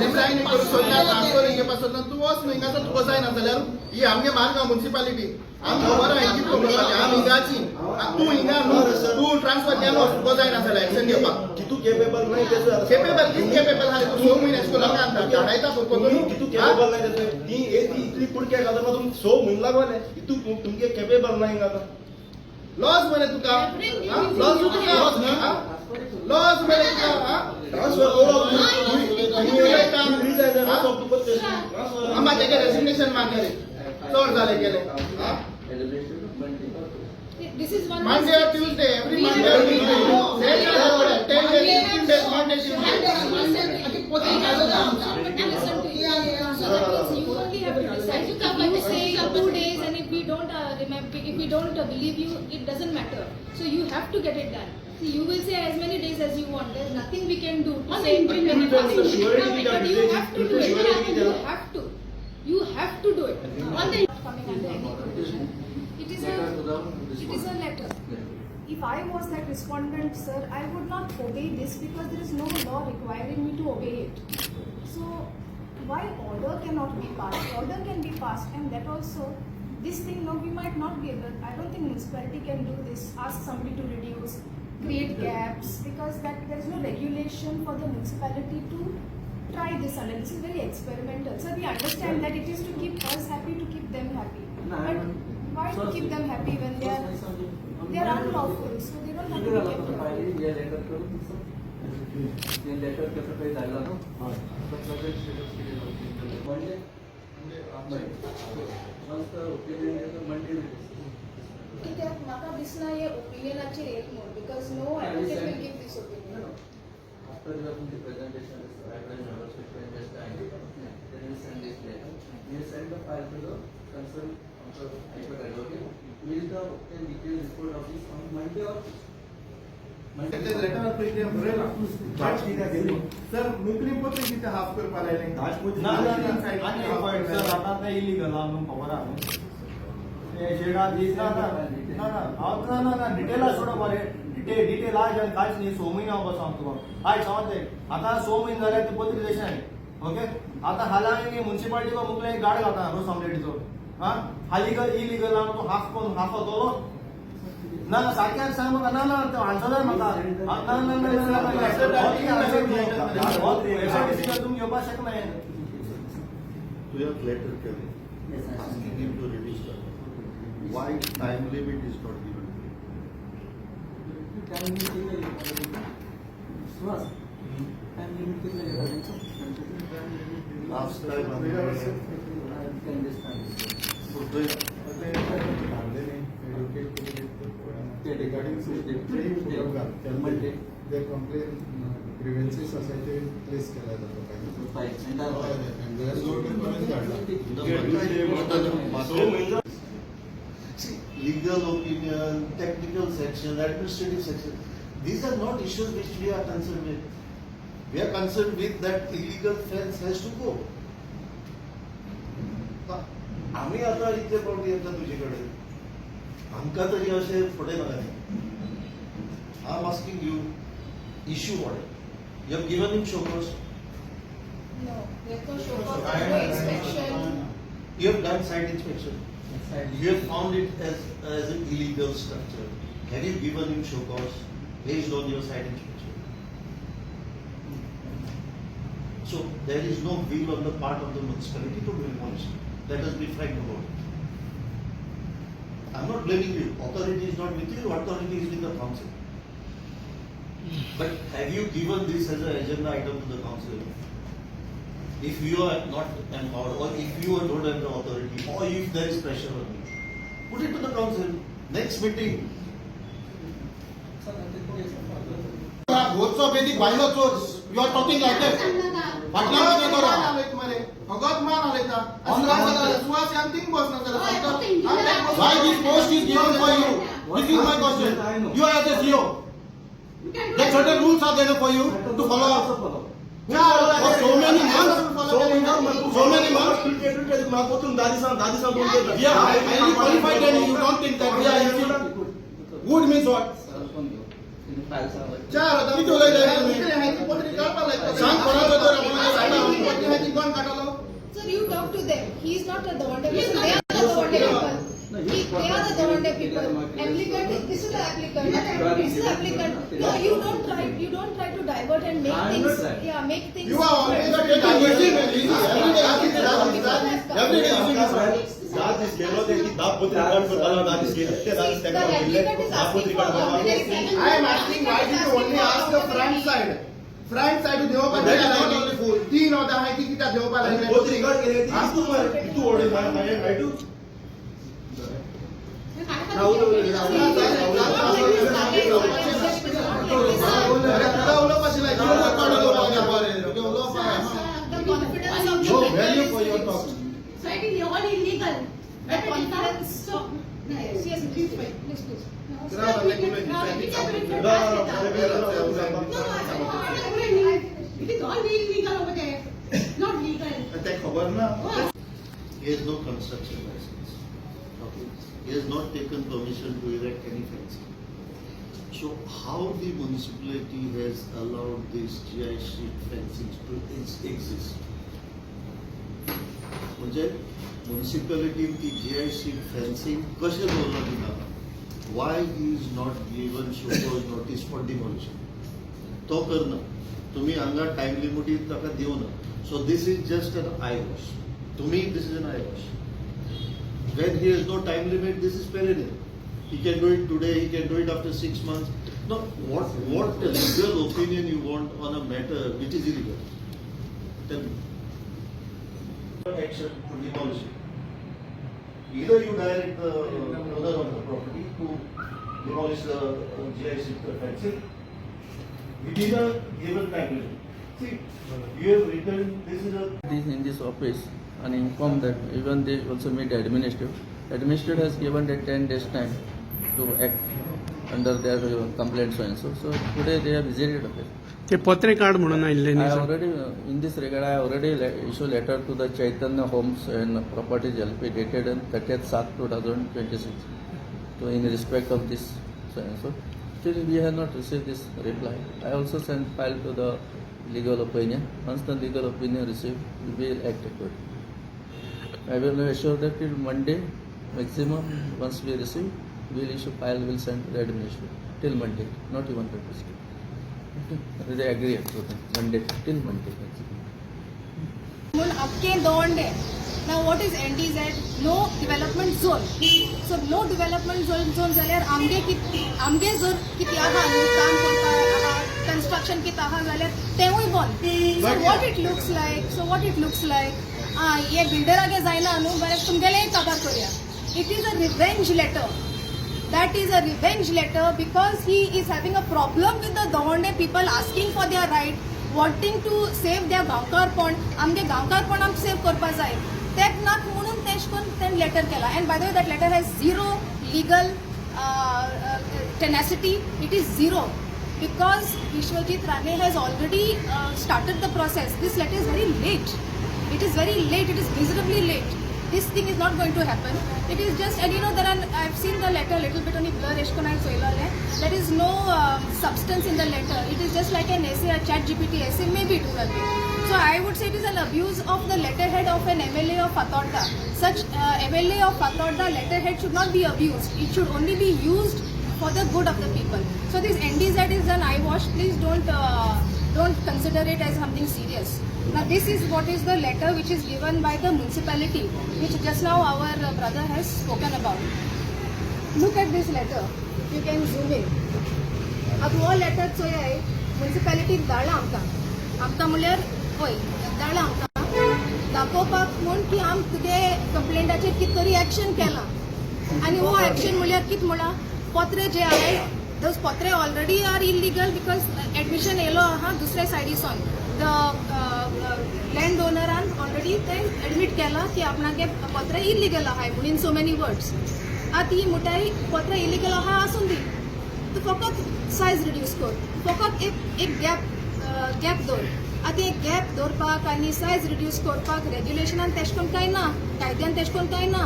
Resign करू सोदना transfer Hinge पासून तू वस न्हू हिंगाचो तुका जायना जाल्यार ही आमगे मार्गांव म्युनिसिपालिटी आमी खबर आहा हिंगी प्रोग्राम आमी हिंगाची तू हिंगा न्हू तू ट्रांसफर केलो तुका जायना जाल्यार एक्शन घेवपाक कितू केपेबल नाही त्याचं केपेबल कित केपेबल आहा तू 6 म्हयने स्कूल हांगा आणता धाडायता फक्त कितू केपेबल नाही त्याचं ती इतली कुडक्या घालून तुम 6 म्हण लागवले कितू तुमगे केपेबल नाही गाता लॉस म्हणे तुका लॉस तुका लॉस म्हणे तुका ट्रांसफर आम्हा तेगे रेजिग्नेशन मागले चोर झाले गेले This is one Monday or Tuesday, every Monday or Tuesday. 10 days, 15 days, Monday, Tuesday. You only have to decide. You say 2 days, and if we don't remember, if we don't believe you, it doesn't matter. So you have to get it done. See, you will say as many days as you want. There's nothing we can do to say implement it. But you have to do it. You have to. You have to do it. Coming under any condition. It is a letter. If I was that respondent, sir, I would not obey this because there is no law requiring me to obey it. So, why order cannot be passed? Order can be passed, and that also, this thing, no, we might not be able. I don't think municipality can do this. Ask somebody to reduce, create gaps, because that there is no regulation for the municipality to try this. And this is very experimental. So we understand that it is to keep us happy, to keep them happy. But why to keep them happy when they are unlawful? So they don't have to be kept happy. कित्याक म्हाका दिसना हे ओपिनियनाचेर एक म्हूण because no advocate will give this opinion. After the presentation, I will never speak in this time. Then we send this letter. We send the file to the concerned High Court advocate. We will obtain detailed report of this on Monday or letter print बरेला charge किती दिली sir मुकली पोते किती half करपा लायले ना sir आता ते इलीगल आनु खबर आहे हे जेडा दिसना ना ना डिटेल सोडा बरे डिटेल आज काहीच नाही 6 महिना बस सांगतो हाय समजते आता 6 महिने झाले ते पत्रिकेशन आहे ओके आता हालांनी म्युनिसिपालिटी को मुकले गाड घाता रोज समलेटीचो हां हालीगल इलीगल आनु तो हाफ होतो ना सारख्या सांग मग ना तो आन्सर मका तुम घेवपा शकना You have letter केले asking him to release the why time limit is not given last time regarding their complaint grievances society place केला जातो and their legal opinion, technical section, administrative section. These are not issues which we are concerned with. We are concerned with that illegal fence has to go. आम्ही आता इथे पण येतात तुझ्याकडे आमका तरी असे फुडे नका I am asking you issue order you have given him show cause No, there's no show cause, there's no inspection. You have done site inspection. You have found it as an illegal structure. Have you given him show cause based on your site inspection? So there is no will on the part of the municipality to demolish. Let us be frank about it. I'm not blaming you. Authority is not with you. Authority is with the council. But have you given this as an agenda item to the council? If you are not empowered, or if you don't have the authority, or if there is pressure on you, put it to the council. Next meeting. होचो बेदी बायलो चोर you are talking like that फाटला मध्ये करा आले तुम्हारे भगत मान आले ता सुवास यांतिंग बस ना चला why this post is given for you this is my question you are as a CEO there certain rules are there for you to follow for so many months we are highly qualified and you don't think that we are easy good means what चार आता मी तुला सांग कोणाचं तर आपण not the Dawande person. They are the Dawande people. They are the Dawande people. Applicant, this is the applicant. This is the applicant. No, you don't try to divert and make things. Yeah, make things. You are always diverting and easy. Every day using this one. दाद इस केलो दे की दाब पुत्र record पर वाला दाद इस केलो ते दाद इस टेक्नो मिले दाब पुत्र रिकॉर्ड पर वाला I am asking why did you only ask the front side? Front side देवोपा लागले. 3 होता है की किता देवोपा लागले. पुत्र रिकॉर्ड केले ती तू ओढे I do The confidence of No value for your talk. So it is all illegal. the confidence. So yes, yes, please, please. It is all illegal over there. Not legal. ते खबर ना. He has no construction license. Okay. He has not taken permission to erect any fencing. So how the municipality has allowed this GI sheet fencing to exist? म्हणजे municipality की GI sheet fencing कशे दवरला दिना? Why he is not given show-cause notice for demolition? तो करना. तुम्ही हांगा time limit ताका दिवना. So this is just an eyewash. To me, this is an eyewash. When he has no time limit, this is perennial. He can do it today, he can do it after 6 months. Now, what legal opinion you want on a matter which is illegal? Tell me. Action to demolish it. Either you direct the owner of the property to demolish the GIC fencing within a given time limit. See, you have written this is a In this office and inform that even they also meet the administrator. Administrator has given a 10 days time to act under their complaint so and so. So today they have visited office. ते पत्रकार म्हणून आयिल्ले I न्ही sir? already in this regard I already issued letter to the Chaitanya Homes and Properties LP dated on 30th/7/2026. So in respect of this so and so, still we have not received this reply. I also sent file to the legal opinion. Once the legal opinion received, we will act accordingly. I will assure that till Monday maximum. Once we receive, we will issue file. Will send to the administration till Monday, not even Tuesday. Okay. They agree to Monday till Monday. Abke Dawande. Now what is NDZ? No development zone. So no development zone जाल्यार आमगे जर किती आहा काम करता construction किती आहा जाल्यार तेवूय बंद. So what it looks like. ये बिल्डरागे जायना न्हू बरें तुमगेले काबार करया. It is a revenge letter. That is a revenge letter because he is having a problem with the Dawande people asking for their right, wanting to save their गांवकारपण. आमगे गांवकारपण आमकां save करपा जाय. तेक नाक म्हणून तेश कोन तेन लेटर केला. And by the way, that letter has zero legal tenacity. It is zero because Vishwajit Rane has already started the process. This letter is very late. It is very late. It is miserably late. This thing is not going to happen. It is just, and you know, I've seen the letter a little bit on the blur. There is no substance in the letter. It is just like an essay, a chat GPT essay, maybe it would be. So I would say it is an abuse of the letterhead of an MLA of Fatorda. Such MLA of Fatorda letterhead should not be abused. It should only be used for the good of the people. So this NDZ is an eyewash. Please don't consider it as something serious. Now this is what is the letter which is given by the municipality, which just now our brother has spoken about. Look at this letter. You can zoom in. अब वो letter जो है municipality धाडला आमकां म्हळ्यार होय धाडला आमकां दाखोवपाक म्हूण की आम तुगे कंप्लेंटाचेर कितें तरी एक्शन केलां आनी वो एक्शन म्हळ्यार कितें म्हणला पत्रे जे आहे those पत्रे already are illegal because admission येयलो आहा दुसरे सायडीसून. The landowner already admit केला की आपणागे पत्र इल्लीगल आहाय म्हणून in so many words. आती मुठाई पत्र इल्लीगल आहा आसून दी तू फकत सायज रिड्यूस कर, फकत एक गॅप दवर. आतां एक गॅप दवरपाक आनी सायज रिड्यूस करपाक रेग्युलेशनान तेश कोन कांय ना, कायद्यान तेश कोन कांय ना.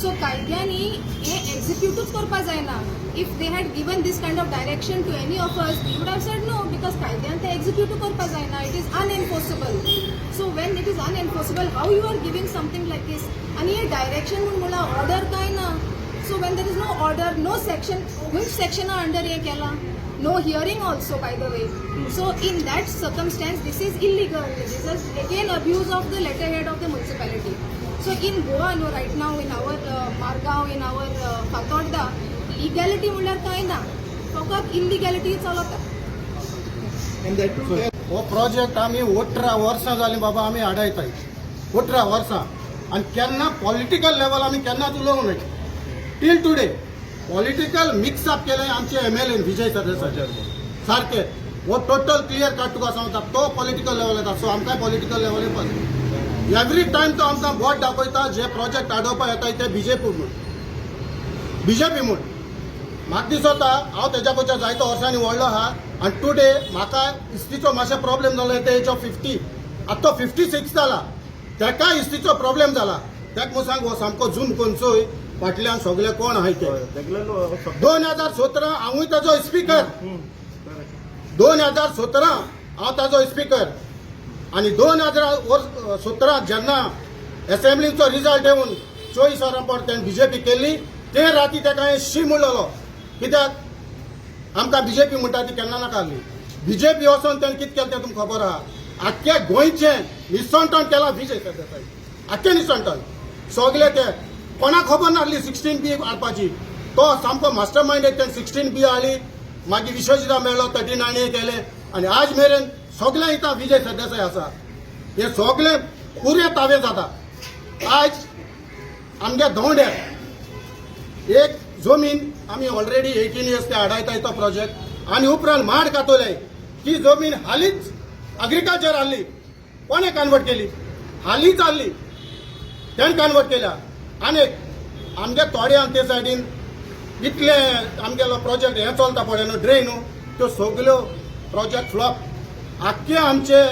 सो कायद्यांनी हे एक्झिक्युटूच करपा जायना. If they had given this kind of direction to any of us, we would have said no because कायद्यान ते एक्झिक्युट करपा जायना. It is unenforceable. So when it is unenforceable possible? How you are giving something like this? And here direction म्हणून मला order काय ना. So when there is no order, no section, which section are under ये केला? No hearing also, by the way. So in that circumstance, this is illegal. This is again abuse of the letterhead of the municipality. So in Goa, no, right now in our Margaon, in our Fatorda, legality म्हणल्यार काय ना. फकत illegality चालवता. हो project आम्ही 18 वर्सां जाली बाबा आम्ही आडायताय 18 वर्सां आणि केन्ना पॉलिटिकल लेवल आम्ही केन्नाच उलोवंक ना टील टुडे पॉलिटिकल मिक्सअप केले आमचे MLA विजय सरदेसाय सारखे वो टोटल क्लियर कट तुका सांगता तो पॉलिटिकल लेवल येता सो आमकां पॉलिटिकल लेवल येवपाक एवरी टाइम तो आमकां बोट दाखयता जे प्रोजेक्ट आडोवपाक येताय ते बीजेपी म्हूण म्हाका दिसता हांव तेज्या पयच्या जायतो वर्सांनी व्हडलो आहा आनी टुडे म्हाका इस्तीचो मातशें प्रॉब्लेम जालो एट एज ऑफ 50 आतां तो 56 जाला तेका इस्तीचो प्रॉब्लेम जाला तेका म्हूण सांग हो सामको जून कोणचोय फाटल्यान सगळे कोण आहाय ते 2017 हांवूय ताजो स्पीकर 2017 हांव ताजो स्पीकर आनी 2017 जेन्ना असेंब्लीचो रिजल्ट येवन 24 वरां परत बीजेपी केल्ली ते राती तेका हांवें शी म्हणलेलो कित्याक आमकां बीजेपी म्हणटा ती केन्ना नाका आहली बीजेपी वचोन तेणें कितें केलें तें तुमकां खबर आहा आख्खे गोंयचें निसंटण केलां विजय सरदेसाय आख्खें निसंटण सगळे ते कोणाक खबर नासली 16B हाडपाची तो सामको मास्टर मायंड तेणें 16B हाडली मागीर विश्वजिता मेळ्ळो 39A केले आनी आज मेरेन सगळे इथं विजय सरदेसाय आसा हे सगळे पुरे तावे जाता आज आमगे दवंड्यार एक जमीन आमी ऑलरेडी 18 इयर्स ते हाडायताय तो प्रोजेक्ट आनी उपरांत माड कातोले ती जमीन हालींच एग्रीकल्चर हाडली कोणे कन्वर्ट केली हालींच हाडली तेणें कन्वर्ट केल्या आनी आमगे थोड्यान ते सायडीन इतले आमगेलो प्रोजेक्ट हे चलता पळय न्हू ड्रेन त्यो सगल्यो प्रोजेक्ट फ्लॉप आख्खे आमचे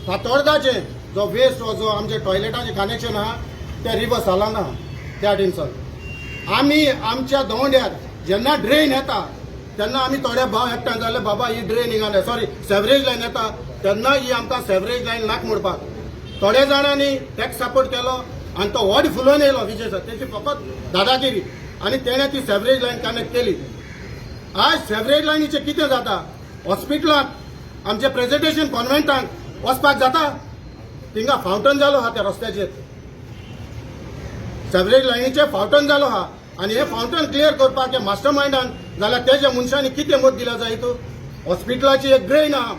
फातोर्डाचे जो वेस्ट जो आमचे टॉयलेटाचे कनेक्शन आहा ते रिवर्स जाला ना त्या टेन्शन आमी आमच्या दवंड्यार जेन्ना ड्रेन येता तेन्ना आमी थोडे भाव एकठांय जाले बाबा ही ड्रेन हिंगा सॉरी सेवरेज लायन येता तेन्ना ही आमकां सेवरेज लायन नाक म्हणपाक थोड्या जाणांनी टॅक्स सपोर्ट केलो आनी तो व्हड फुलोवन येयलो विजय सर तेची फकत दादागिरी आनी तेणें ती सेवरेज लायन कनेक्ट केली आज सेवरेज लायनीचें कितें जाता हॉस्पिटलांत आमचे प्रेझेंटेशन कॉन्व्हेंटांत वचपाक जाता थिंगा फावंटन जालो आहा त्या रस्त्याचेर सेवरेज लायनीचे फावंटन जालो आहा आनी हे फावंटन क्लियर करपाक हे मास्टर मायंडान जाल्यार तेज्या मनशांनी कितें मत दिला जाय तूं हॉस्पिटलाची एक ड्रेन आहा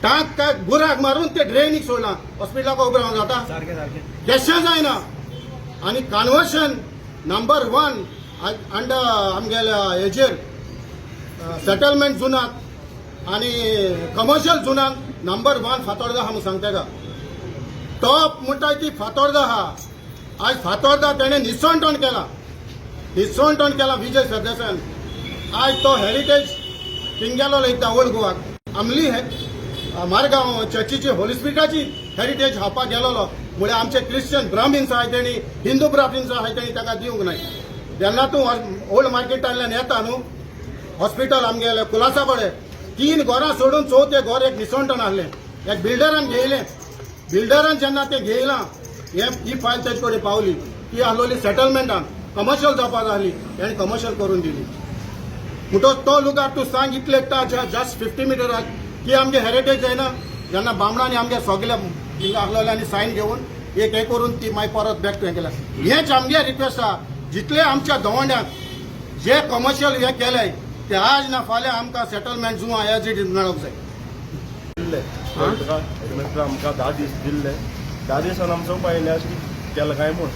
टांक काय बुराक मारून ते ड्रेनीक सोडला हॉस्पिटलाक उबें रावंक जाता केशें जायना आनी कन्वर्शन नंबर 1 अंडर आमगेल्या हेजेर सेटलमेंट झोनाक आनी कमर्शियल झोनाक नंबर 1 फातोर्डा आहा म्हूण सांगता का टॉप म्हणटा ती फातोर्डा आहा आज फातोर्डा तेणें निसंटण केला विजय सरदेसायन आज तो हेरिटेज थिंगेलो लेता ओल्ड गोवाक आमली मारगांव चर्चीची होली स्पिरिटाची हेरिटेज हावपाक गेलोलो म्हळ्यार आमचे क्रिश्चन ब्राह्मिन्स आहाय तेणी हिंदू ब्राह्मिन्स आहाय तेणी ताका दिवंक नाय जेन्ना तूं ओल्ड मार्केटांतल्यान येता न्हू हॉस्पिटल आमगेले कुलासा कडेन 3 घरां सोडून चवथे घर एक निसंटण आहलें एक बिल्डरान घेयलें बिल्डरान जेन्ना तें घेयलां ही फायल तेजे कडेन पावली ती आहलोली सेटलमेंटान कमर्शियल जावपाक आहली तेणें कमर्शियल करून दिली म्हणटच तो लुगार तूं सांग इतले एकटा जस्ट 50 मिटराक की आमगे हेरिटेज जायना जेन्ना बामणांनी आमगे सगळे हिंगा आहलोल्यांनी सायन घेवन एक हे करून ती मागीर परत बॅक टू हें केल्या हेच आमगे रिक्वेस्ट आहा जितले आमच्या दवंड्याक जे कमर्शियल हे केले ते आज ना फाल्यां आमकां सेटलमेंट जुवा एज इट इज मेळोंक जाय आमकां 10 दीस दिल्ले 10 दिसान आमचो पयले कितें केलें काय म्हूण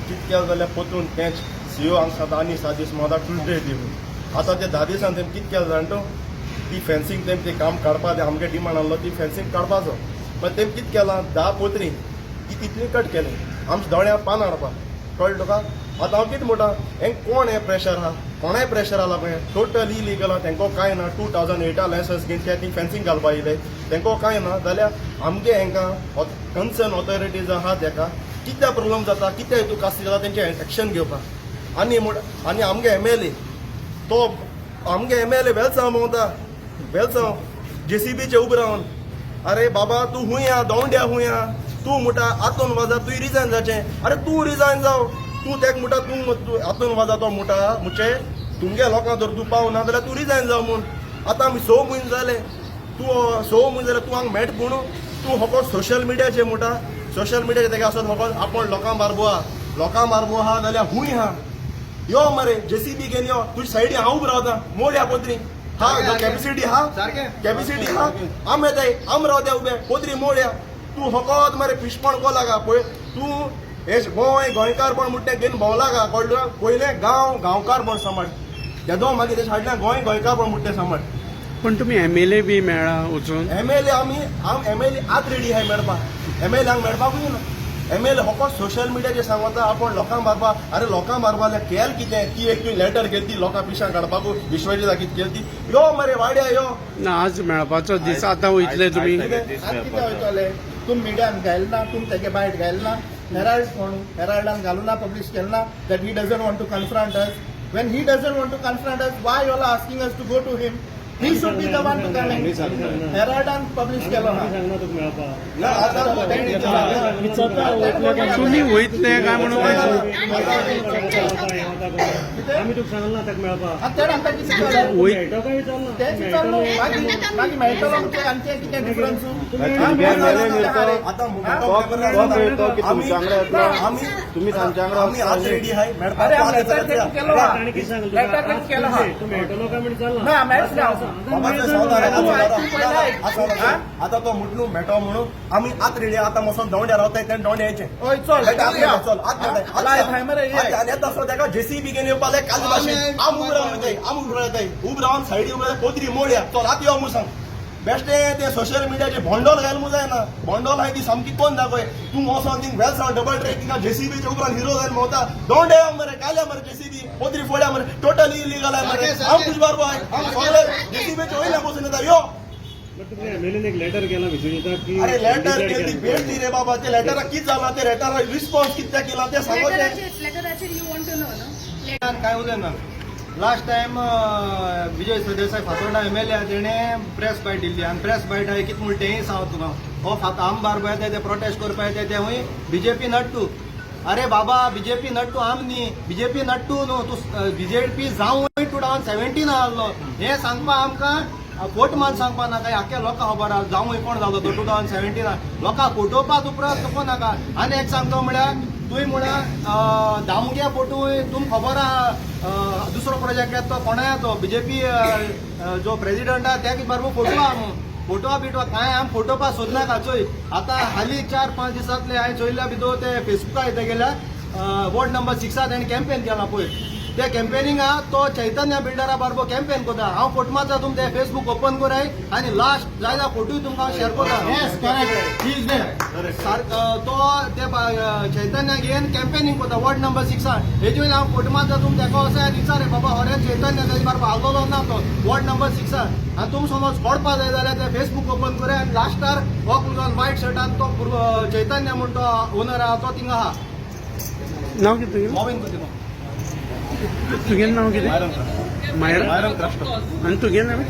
कितें केलें जाल्यार पोतून तेंच सीओ हांगा आनी 7 दीस मोदा ट्यूजडे दिवन आतां ते 10 दिसान तेमी कितें केलें जाणा तूं ती फेन्सींग तेमी ते काम काडपा आमगे डिमांड आहलो ती फेन्सींग काडपाचो पण तेमी कितें केलां 10 पोत्री ती तितली कट केली आमच्या दोळ्या पान हाडपाक कळ्ळें तुका आतां हांव कितें म्हणटा हें कोण हें प्रेशर आहा कोणाय प्रेशर आहा पळय टोटल इलिगल आहा तेंको कांय ना 2008 लायसन्स घेवन ते ती फेन्सींग घालपा येयले तेंको कांय ना जाल्यार आमगे हांकां कन्सर्न ऑथॉरिटीज आहा तेका कितें प्रॉब्लम जाता कितें हितू कास्ती जाता तेंचे एक्शन घेवपाक आनी आमगे MLA तो आमगे MLA वेलसांव भोंवता वेलसांव JCBचे उबे रावन अरे बाबा तूं हुंय या दवंड्या हुंय या तूं म्हणटा आतून वाजा तुवें रिजायन जावचें अरे तूं रिजायन जाव तूं तेका म्हणटा तूं आतून वाजा तो म्हणटा म्हणजे तुमगे लोकां जर तूं पावना जाल्यार तूं रिजायन जाव म्हूण आतां आमी 6 म्हयने जाले तूं 6 म्हयने जाल्यार तूं हांगा मेळटा पूण तूं हो सोशल मिडियाचेर म्हणटा सोशल मिडियाचेर तेका असो हो आपूण लोकां मारबो आहा जाल्यार हूंय आहा यो मरे जेसीबी घेवन यो तुजे सायडीन हांव उबो रावता मोड्या पोत्री हा कॅपॅसिटी हा कॅपॅसिटी हा आम येताय आम रावत्या उबे पोत्री मोड्या तूं होकोत मरे पिशपण को लागा पळय तूं हे गोंयकारपण म्हणटा घेवन भोंवला गा कळ्ळें पयलें गांवकारपण सांबाळ येदो मागीर तेच्या फाटल्यान गोंयकारपण म्हणटा सांबाळ पण तुम्ही MLA बी मेळ्ळा वचून MLA आमी MLA आत रेडी आहाय मेळपाक MLA हांगा मेळपाकूय ना MLA होको सोशल मिडियाचेर सांगता आपूण लोकांक मारपा अरे लोकांक मारपा जाल्यार केल कितें ती एक लेटर केली लोकां पिशां काडपाक विश्वाची कितें केली ती यो मरे वाड्या यो ना आज मेळपाचो दीस आतां वयतले तुमी कितें वयतले तुम मिडियान घायल ना तुम तेगे बायट घायल ना हेराल्ड म्हणून हेराल्डान घालून ना पब्लीश केलें ना that he doesn't want to confront us when he doesn't want to confront us why you are asking us to go to him he should be the one to come in heraldan publish kelo na ना आता तुम्ही वयतले काय म्हणून आमी तुका सांगला ताका मेळपाक आतां आमकां कितें कळ्ळें वयत तें विचारलो मागीर मेळटलो म्हणजे आमचें कितें डिफरन्स तुम्ही आम्ही आज रेडी आहे अरे आम लेटर केलो लेटर केलो हा ना मेळटले आता तो मुटलू मेटो म्हणून आम्ही आत रेडी आता मसून दोंड्या रावताय त्या दोंड्याचे ओय चल चल आत येता सो तेका जेसीबी घेवन येवपाक काल भाशेन आम उब रावताय उब रावन सायडी उब रावताय पोत्री मोड्या चल आत यो म्हणून सांग बेश्टे ते सोशल मिडियाचे भोंडोल घाल मू जायना भोंडोल हाय ती सामकी कोण दाखय तूं वोसोन थिंग वेल सावन डबल ट्रॅकिंगा जेसीबीच्या उपरांत हिरो जायन भोंवता दोंडे मरे काल्या मरे जेसीबी पोत्री फोड्या मरे टोटली इलिगल आहे मरे आम तुझ बारबो आहे आम सगळे जेसीबीचे वयल्या बसून येता यो लेटर केला विचारता अरे लेटर केली भेट दी रे बाबा ते लेटराक कित जाला ते लेटराक रिस्पॉन्स कित्या केला ते सांगोचे लेटराचेर you want to know no काय उलयना last time Vijay Sardesai Fatorda MLA तेणें प्रेस बायट दिल्ली आनी प्रेस बायट हांवें कितें म्हणलें तेंय सांग तुका हो आमदार पळय ते प्रोटेस्ट करपा येता ते हूंय BJP नट्टू अरे बाबा BJP नट्टू आम न्ही BJP नट्टू न्हू तूं BJP जावं 2017 आहलो हें सांगपा आमकां फोट मान सांगपा नाका आख्या लोकां खबर आहा जावं कोण जालो तो 2017 लोकांक फोटोवपाक उपरांत तुका नाका आनी एक सांगतो म्हळ्यार तुवें म्हळ्यार दामग्या फोटोय तुमकां खबर आहा दुसरो प्रोजेक्ट येता तो कोणाय तो BJP जो प्रेसिडेंट आहा त्या बरोबर फोटो आहा म्हणून फोटो बिटो कांय आम फोटोवपा सोदनाका चोय आतां हालीं 4-5 दिसांतले हांवें चोयल्या भितर ते फेसबुकार येता गेल्यार वॉर्ड नंबर 6 तेणें कॅम्पेन केला पळय त्या कॅम्पेनिंगा तो चैतन्य बिल्डरा बरोबर कॅम्पेन करता हांव फोटमाचा तुम ते फेसबुक ओपन कराय आनी लास्ट जायला फोटोय तुमकां शेअर करता तो ते चैतन्य घेवन कॅम्पेनिंग करता वॉर्ड नंबर 6 हेजे वयल्यान हांव फोटमाचा तुम तेका असो विचार बाबा होरे चैतन्य तेजे बरोबर आलोलो ना तो वॉर्ड नंबर 6 आनी तुम समज पडपा जाय जाल्यार ते फेसबुक ओपन कराय आनी लास्टार हो जावन व्हायट शर्टान तो चैतन्य म्हण तो ओनर आहा तो थिंगा आहा नाव कितें मोबायल करता तुगे नाव कितें मायरा आनी तुगे नाव